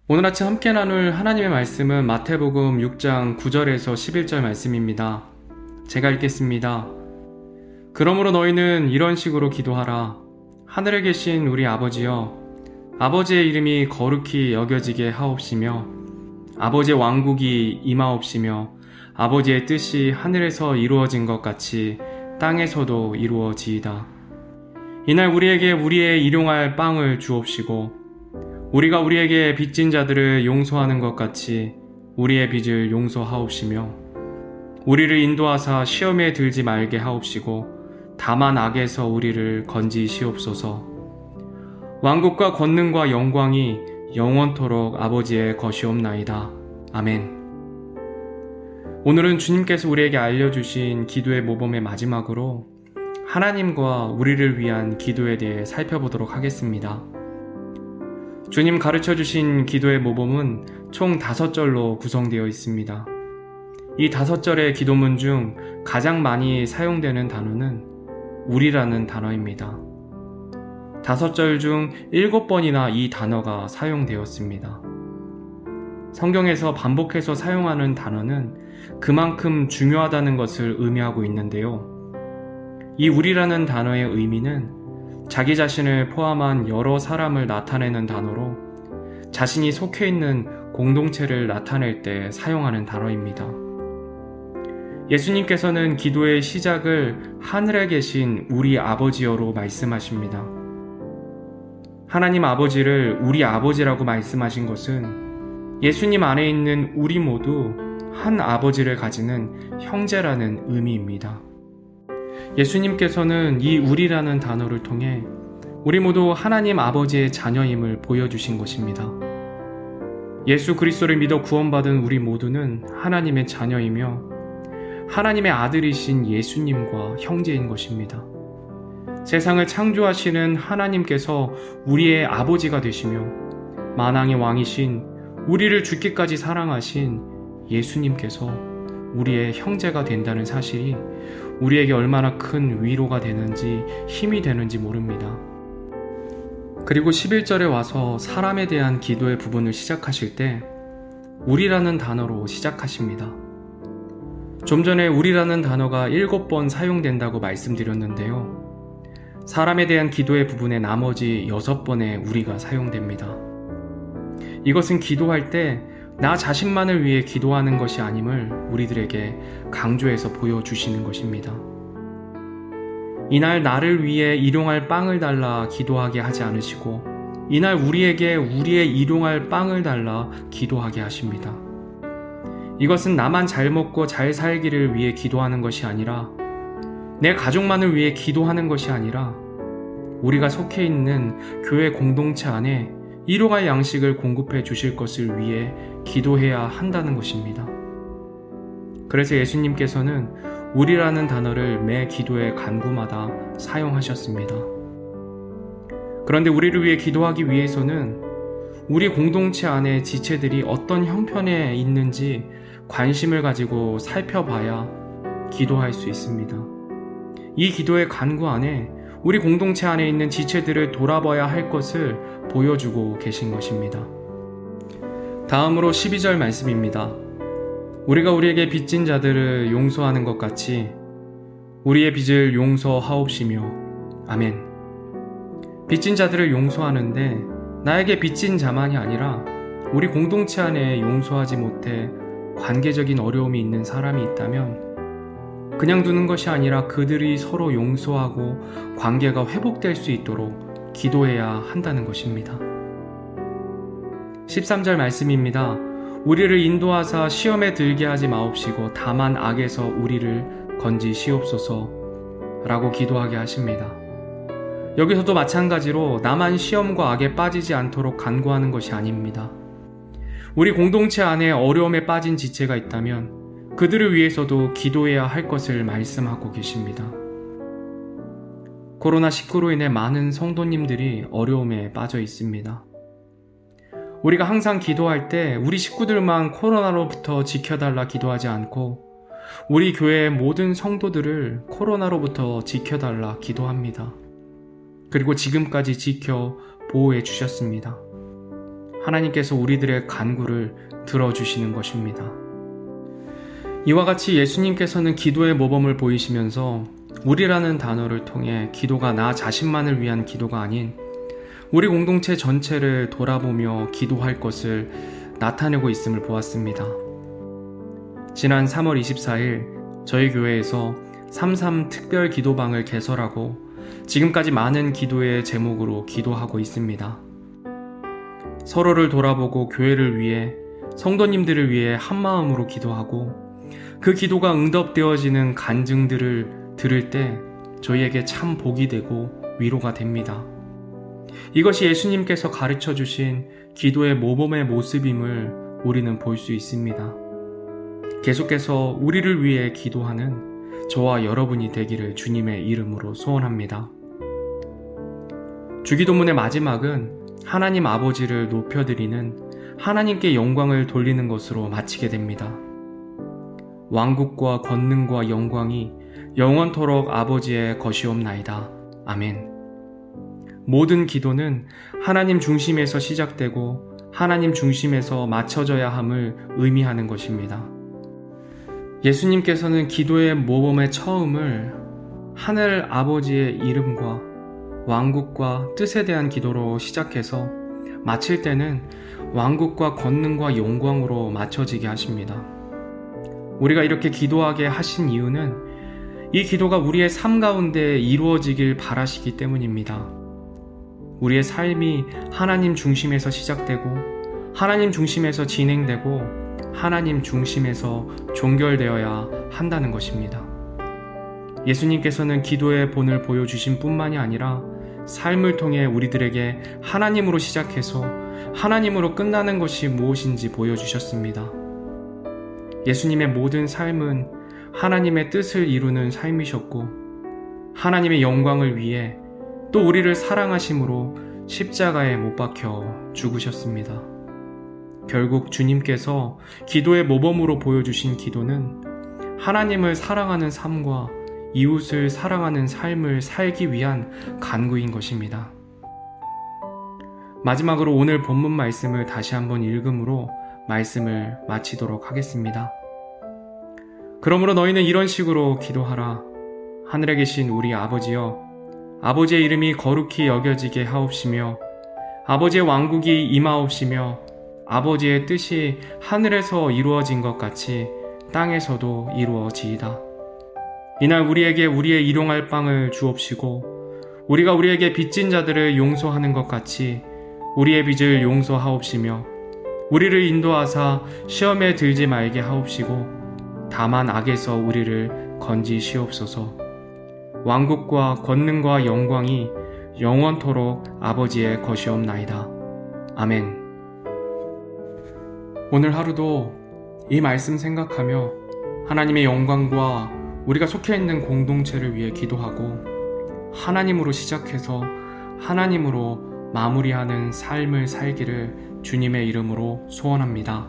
오늘 아침 함께 나눌 하나님의 말씀은 마태복음 6장 9절에서 11절 말씀입니다. 제가 읽겠습니다. 그러므로 너희는 이런 식으로 기도하라. 하늘에 계신 우리 아버지여, 아버지의 이름이 거룩히 여겨지게 하옵시며 아버지의 왕국이 임하옵시며 아버지의 뜻이 하늘에서 이루어진 것 같이 땅에서도 이루어지이다. 이날 우리에게 우리의 일용할 빵을 주옵시고 우리가 우리에게 빚진 자들을 용서하는 것 같이 우리의 빚을 용서하옵시며 우리를 인도하사 시험에 들지 말게 하옵시고 다만 악에서 우리를 건지시옵소서. 왕국과 권능과 영광이 영원토록 아버지의 것이옵나이다. 아멘. 오늘은 주님께서 우리에게 알려주신 기도의 모범의 마지막으로 하나님과 우리를 위한 기도에 대해 살펴보도록 하겠습니다. 주님 가르쳐주신 기도의 모범은 총 5절로 구성되어 있습니다. 이 5절의 기도문 중 가장 많이 사용되는 단어는 우리라는 단어입니다. 5절 중 7번이나 이 단어가 사용되었습니다. 성경에서 반복해서 사용하는 단어는 그만큼 중요하다는 것을 의미하고 있는데요. 이 우리라는 단어의 의미는 자기 자신을 포함한 여러 사람을 나타내는 단어로 자신이 속해 있는 공동체를 나타낼 때 사용하는 단어입니다. 예수님께서는 기도의 시작을 하늘에 계신 우리 아버지여로 말씀하십니다. 하나님 아버지를 우리 아버지라고 말씀하신 것은 예수님 안에 있는 우리 모두 한 아버지를 가지는 형제라는 의미입니다. 예수님께서는 이 우리라는 단어를 통해 우리 모두 하나님 아버지의 자녀임을 보여주신 것입니다. 예수 그리스도를 믿어 구원받은 우리 모두는 하나님의 자녀이며 하나님의 아들이신 예수님과 형제인 것입니다. 세상을 창조하시는 하나님께서 우리의 아버지가 되시며 만왕의 왕이신 우리를 죽기까지 사랑하신 예수님께서 우리의 형제가 된다는 사실이 우리에게 얼마나 큰 위로가 되는지 힘이 되는지 모릅니다. 그리고 11절에 와서 사람에 대한 기도의 부분을 시작하실 때 우리라는 단어로 시작하십니다. 좀 전에 우리라는 단어가 7번 사용된다고 말씀드렸는데요. 사람에 대한 기도의 부분에 나머지 6번의 우리가 사용됩니다. 이것은 기도할 때 나 자신만을 위해 기도하는 것이 아님을 우리들에게 강조해서 보여주시는 것입니다. 이날 나를 위해 일용할 빵을 달라 기도하게 하지 않으시고 이날 우리에게 우리의 일용할 빵을 달라 기도하게 하십니다. 이것은 나만 잘 먹고 잘 살기를 위해 기도하는 것이 아니라 내 가족만을 위해 기도하는 것이 아니라 우리가 속해 있는 교회 공동체 안에 일용할 양식을 공급해 주실 것을 위해 기도해야 한다는 것입니다. 그래서 예수님께서는 우리라는 단어를 매 기도의 간구마다 사용하셨습니다. 그런데 우리를 위해 기도하기 위해서는 우리 공동체 안에 지체들이 어떤 형편에 있는지 관심을 가지고 살펴봐야 기도할 수 있습니다. 이 기도의 간구 안에 우리 공동체 안에 있는 지체들을 돌아봐야 할 것을 보여주고 계신 것입니다. 다음으로 12절 말씀입니다. 우리가 우리에게 빚진 자들을 용서하는 것 같이 우리의 빚을 용서하옵시며 아멘. 빚진 자들을 용서하는데 나에게 빚진 자만이 아니라 우리 공동체 안에 용서하지 못해 관계적인 어려움이 있는 사람이 있다면 그냥 두는 것이 아니라 그들이 서로 용서하고 관계가 회복될 수 있도록 기도해야 한다는 것입니다. 13절 말씀입니다. 우리를 인도하사 시험에 들게 하지 마옵시고 다만 악에서 우리를 건지시옵소서 라고 기도하게 하십니다. 여기서도 마찬가지로 나만 시험과 악에 빠지지 않도록 간구하는 것이 아닙니다. 우리 공동체 안에 어려움에 빠진 지체가 있다면 그들을 위해서도 기도해야 할 것을 말씀하고 계십니다. 코로나19로 인해 많은 성도님들이 어려움에 빠져 있습니다. 우리가 항상 기도할 때 우리 식구들만 코로나로부터 지켜달라 기도하지 않고 우리 교회의 모든 성도들을 코로나로부터 지켜달라 기도합니다. 그리고 지금까지 지켜 보호해 주셨습니다. 하나님께서 우리들의 간구를 들어주시는 것입니다. 이와 같이 예수님께서는 기도의 모범을 보이시면서 우리라는 단어를 통해 기도가 나 자신만을 위한 기도가 아닌 우리 공동체 전체를 돌아보며 기도할 것을 나타내고 있음을 보았습니다. 지난 3월 24일 저희 교회에서 33 특별 기도방을 개설하고 지금까지 많은 기도의 제목으로 기도하고 있습니다. 서로를 돌아보고 교회를 위해, 성도님들을 위해 한마음으로 기도하고 그 기도가 응답되어지는 간증들을 들을 때 저희에게 참 복이 되고 위로가 됩니다. 이것이 예수님께서 가르쳐 주신 기도의 모범의 모습임을 우리는 볼 수 있습니다. 계속해서 우리를 위해 기도하는 저와 여러분이 되기를 주님의 이름으로 소원합니다. 주기도문의 마지막은 하나님 아버지를 높여드리는, 하나님께 영광을 돌리는 것으로 마치게 됩니다. 왕국과 권능과 영광이 영원토록 아버지의 것이옵나이다. 아멘. 모든 기도는 하나님 중심에서 시작되고 하나님 중심에서 맞춰져야 함을 의미하는 것입니다. 예수님께서는 기도의 모범의 처음을 하늘 아버지의 이름과 왕국과 뜻에 대한 기도로 시작해서 마칠 때는 왕국과 권능과 영광으로 맞춰지게 하십니다. 우리가 이렇게 기도하게 하신 이유는 이 기도가 우리의 삶 가운데 이루어지길 바라시기 때문입니다. 우리의 삶이 하나님 중심에서 시작되고 하나님 중심에서 진행되고 하나님 중심에서 종결되어야 한다는 것입니다. 예수님께서는 기도의 본을 보여주신 뿐만이 아니라 삶을 통해 우리들에게 하나님으로 시작해서 하나님으로 끝나는 것이 무엇인지 보여주셨습니다. 예수님의 모든 삶은 하나님의 뜻을 이루는 삶이셨고 하나님의 영광을 위해 또 우리를 사랑하심으로 십자가에 못 박혀 죽으셨습니다. 결국 주님께서 기도의 모범으로 보여주신 기도는 하나님을 사랑하는 삶과 이웃을 사랑하는 삶을 살기 위한 간구인 것입니다. 마지막으로 오늘 본문 말씀을 다시 한번 읽음으로 말씀을 마치도록 하겠습니다. 그러므로 너희는 이런 식으로 기도하라. 하늘에 계신 우리 아버지여, 아버지의 이름이 거룩히 여겨지게 하옵시며 아버지의 왕국이 임하옵시며 아버지의 뜻이 하늘에서 이루어진 것 같이 땅에서도 이루어지이다. 이날 우리에게 우리의 일용할 빵을 주옵시고 우리가 우리에게 빚진 자들을 용서하는 것 같이 우리의 빚을 용서하옵시며 우리를 인도하사 시험에 들지 말게 하옵시고 다만 악에서 우리를 건지시옵소서. 왕국과 권능과 영광이 영원토록 아버지의 것이옵나이다. 아멘. 오늘 하루도 이 말씀 생각하며 하나님의 영광과 우리가 속해 있는 공동체를 위해 기도하고 하나님으로 시작해서 하나님으로 마무리하는 삶을 살기를 주님의 이름으로 소원합니다.